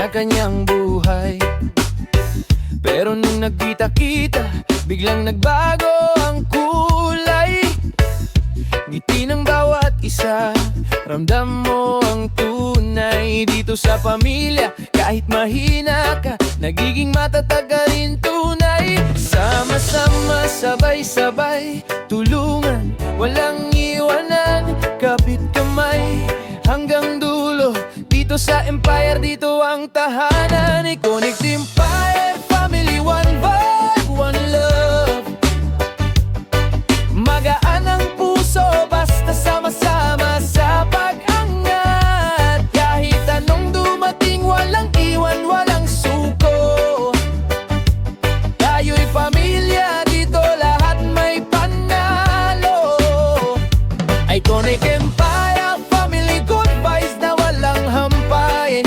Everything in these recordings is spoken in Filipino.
kanya-kanyang buhay. Pero nung nagkita-kita, biglang nagbago ang kulay. Ngiti ng bawat isa, ramdam mo ang tunay. Dito sa pamilya, kahit mahina ka, nagiging matatag ka rin tunay. Sama-sama, sabay-sabay, tulungan, walang iwanan, kapit kamay hanggang dulo. Dito sa Empire, dito ang tahanan. Iconic Empire Family, one vibe, one love. Magaan ang puso, basta sama-sama sa pag-angat. Kahit anong dumating, walang iwan, walang suko. Tayo'y pamilya, dito lahat may panalo. Iconic Empire Family, good vibes na walang hampay.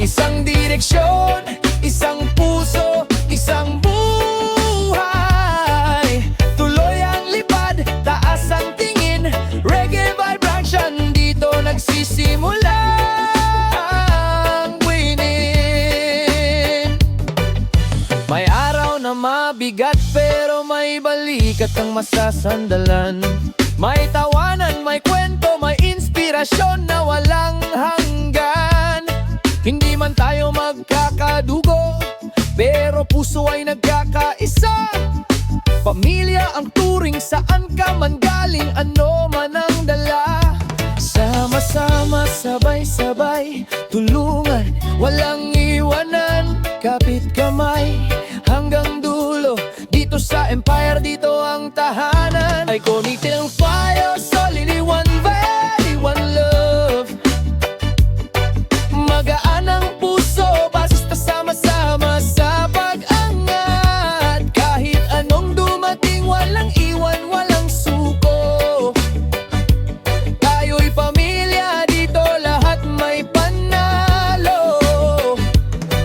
Isang direksyon, isang puso, isang buhay. Tuloy ang lipad, taas ang tingin, reggae vibration, dito nagsisimula ang winning. May araw na mabigat pero may balikat ang masasandalan. May tawanan, may kwento, may inspirasyon na walang hanggan. Hindi man tayo magkakadugo, pero puso ay nagkakaisa. Pamilya ang turing, saan ka man galing, ano man ang dala. Sama-sama, sabay-sabay, tulungan, walang iwanan, kapit kamay hanggang dulo. Dito sa Empire, dito ang tahanan. Iconic Empire, solidly one very one love. Magaan ang puso, basta sama-sama sa pag-angat. Kahit anong dumating, walang iwan, walang suko. Tayo'y pamilya, dito lahat may panalo.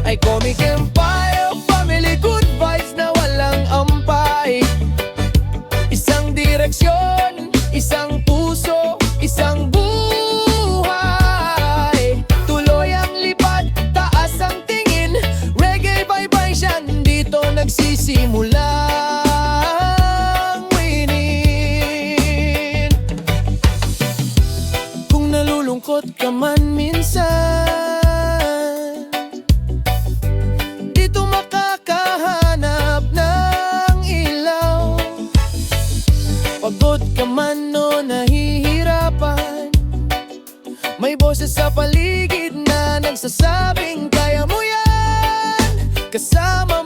Iconic Empire Family, good vibes na walang ampay. Isang direksyon, isang puso, isang buhay. Tuloy ang lipad, taas ang tingin, reggae vibration, dito nagsisimula ang winning. Kung nalulungkot ka man minsan, dito makakahanap ng ilaw. Pagod ka man o nahihirapan, may boses sa paligid na nagsasabing kaya mo yan. Kasama